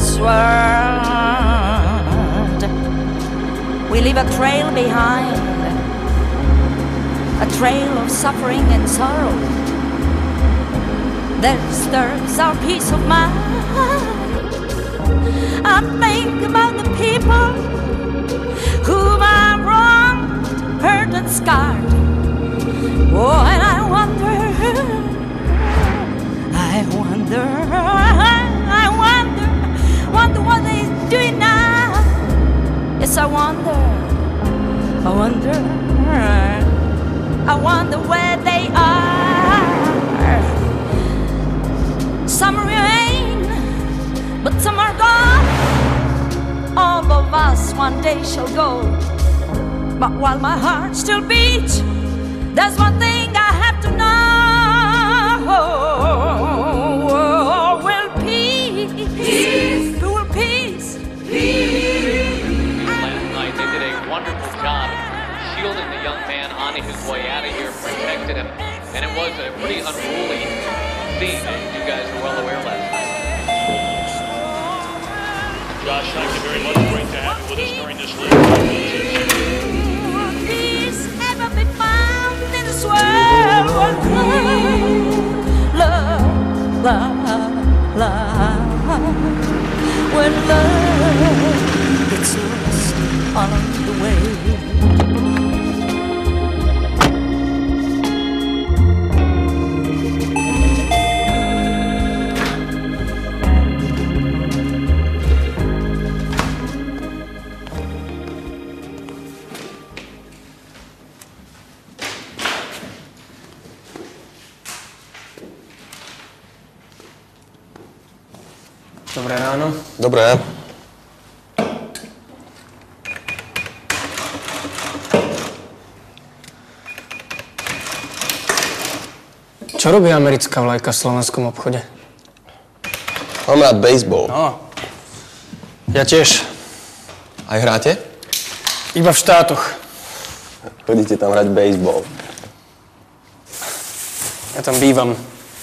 this world. We leave a trail behind, a trail of suffering and sorrow that disturbs our peace of mind. I think about the people whom I wronged, hurt and scarred. Oh, and I wonder what they're doing now. Yes, I wonder where they are. Some remain, but some are gone. All of us one day shall go. But while my heart still beats, there's one thing I have to know. Will peace. Last night they did a wonderful job shielding the young man on his way out of here, protected him, and it was a pretty unruly scene, as you guys are well aware last night. Josh, thank you very much. Great to have you with us during this league. Peace ever be found in this world? Love. When love gets lost along the way. Dobré ráno. Dobré. Čo robí americká vlajka v slovenskom obchode? Mám rád baseball. No, ja tiež. Aj hráte? Iba v štátoch. Chodíte tam hrať baseball. Ja tam bývam.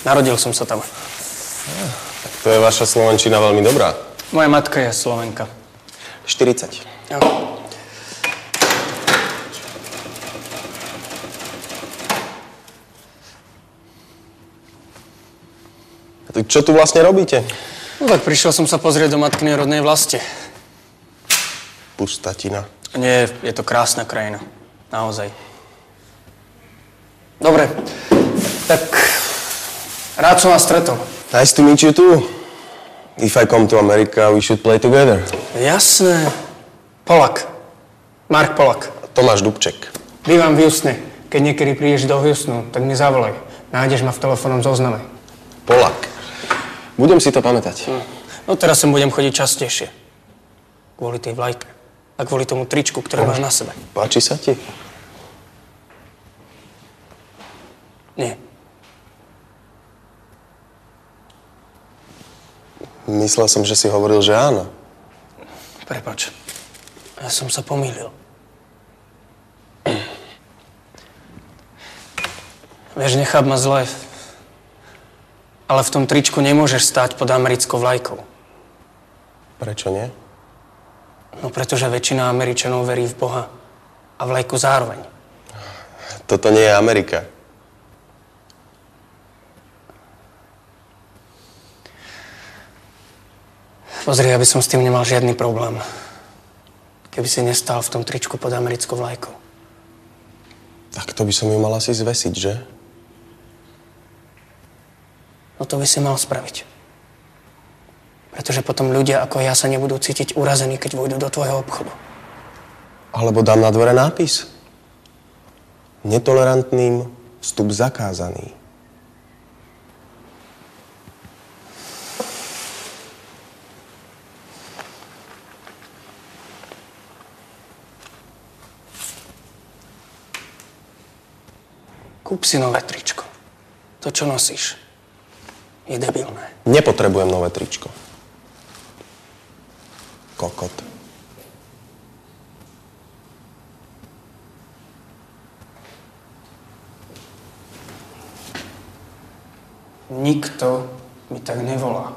Narodil som sa tam. To je vaša slovenčina veľmi dobrá. Moja matka je Slovenka. 40. Jo. Tak čo tu vlastne robíte? No tak prišiel som sa pozrieť do matkynej rodnej vlasti. Pustatina. Nie, je to krásna krajina. Naozaj. Dobre, tak rád som vás stretol. Nice to meet you too. If I come to America, we should play together. Jasné. Polak. Mark Polak. Tomáš Dubček. Bývam v Houstone. Keď niekedy prídeš do Houstonu, tak mi zavolaj. Nájdeš ma v telefónnom zozname. Polak. Budem si to pamätať. No teraz sem budem chodiť častejšie. Kvôli tej vlajke. A kvôli tomu tričku, ktoré máš na sebe. Páči sa ti? Nie. Myslel som, že si hovoril, že áno. Prepáč. Ja som sa pomýlil. Vieš, necháp ma zle. Ale v tom tričku nemôžeš stáť pod americkou vlajkou. Prečo nie? No pretože väčšina Američanov verí v Boha a vlajku zároveň. Toto nie je Amerika. Pozri, aby som s tým nemal žiadny problém. Keby si nestál v tom tričku pod americkou vlajkou. Tak to by som ju mal asi zvesiť, že? No to by si mal spraviť. Pretože potom ľudia ako ja sa nebudú cítiť urazení, keď vojdu do tvojho obchodu. Alebo dám na dvere nápis. Netolerantným vstup zakázaný. Kúp si nové tričko. To, čo nosíš, je debilné. Nepotrebujem nové tričko. Kokot. Nikto mi tak nevolá.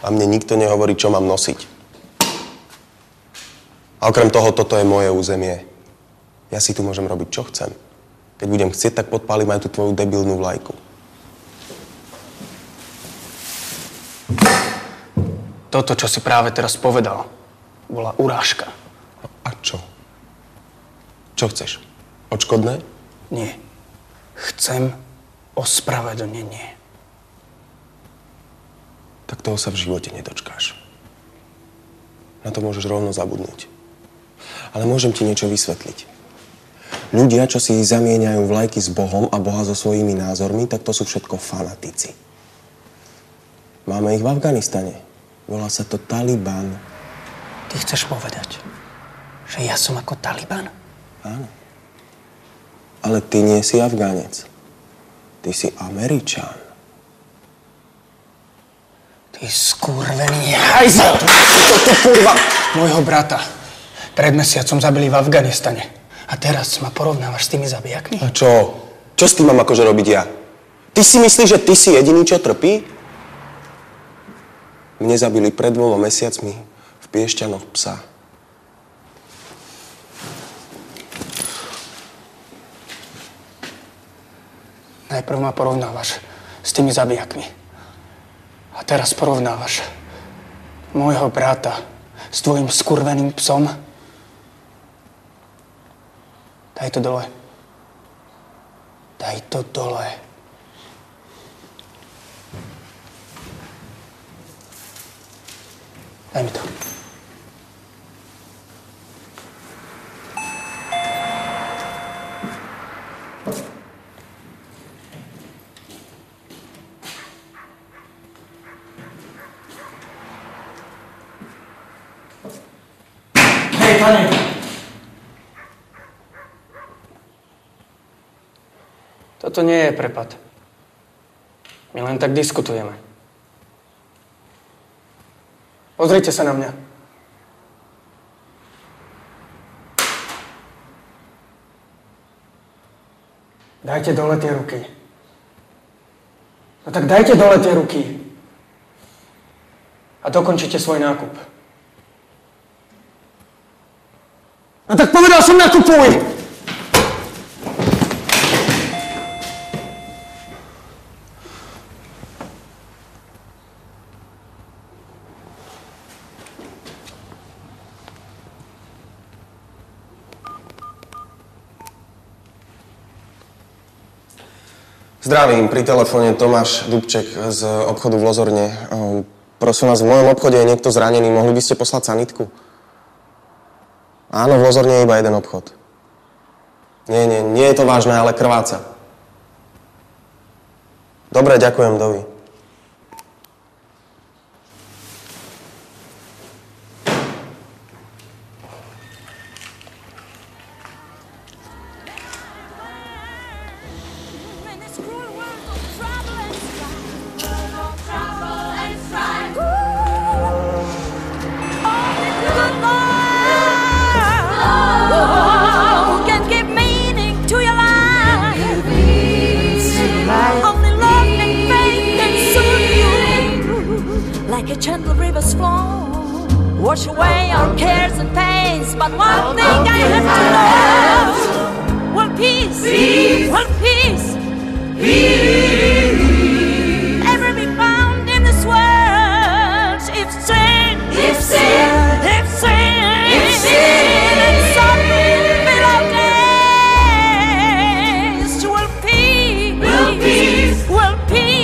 A mne nikto nehovorí, čo mám nosiť. A okrem toho, toto je moje územie. Ja si tu môžem robiť, čo chcem. Keď budem chcieť, tak podpálim aj tú tvoju debilnú vlajku. Toto, čo si práve teraz povedal, bola urážka. A čo? Čo chceš? Odškodné? Nie. Chcem ospravedlnenie. Tak toho sa v živote nedočkáš. Na to môžeš rovno zabudnúť. Ale môžem ti niečo vysvetliť. Ľudia, čo si zamieňajú vlajky s Bohom a Boha so svojimi názormi, tak to sú všetko fanatici. Máme ich v Afganistane. Volá sa to Taliban. Ty chceš povedať, že ja som ako Taliban? Áno. Ale ty nie si Afgánec. Ty si Američan. Ty skurvený hajzel! Toto kurva! Môjho brata pred mesiacom zabili v Afganistane. A teraz ma porovnávaš s tými zabijakmi? A čo? Čo s tým mám akože robiť ja? Ty si myslíš, že ty si jediný, čo trpí? Mne zabili pred 2 mesiacmi v Piešťanoch psa. Najprv ma porovnávaš s tými zabijakmi. A teraz porovnávaš môjho brata s tvojim skurveným psom. Daj to dole. Daj to dole. Daj mi to. Hej, pane! Toto nie je prepad. My len tak diskutujeme. Pozrite sa na mňa. Dajte dole tie ruky. No tak dajte dole tie ruky. A dokončite svoj nákup. No tak povedal som nakupuj! Zdravím, pri telefóne Tomáš Dubček z obchodu v Lozorne. Prosím vás, v mojom obchode je niekto zranený. Mohli by ste poslať sanitku? Áno, v Lozorne je iba jeden obchod. Nie je to vážne, ale krváca. Dobre, ďakujem, dovi. Gentle rivers flow, wash away our cares and pains. But one thing I have to know: world peace, world peace, ever be found in this world. If sin, and suffering below days, world peace, world peace.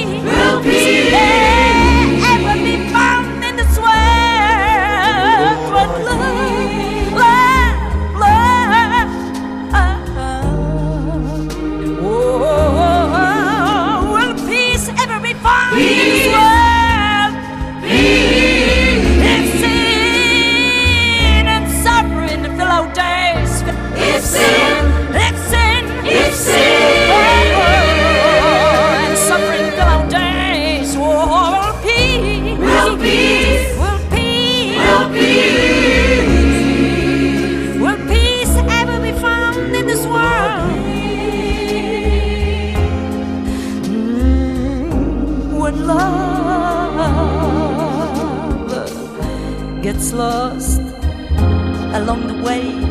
lost along the way.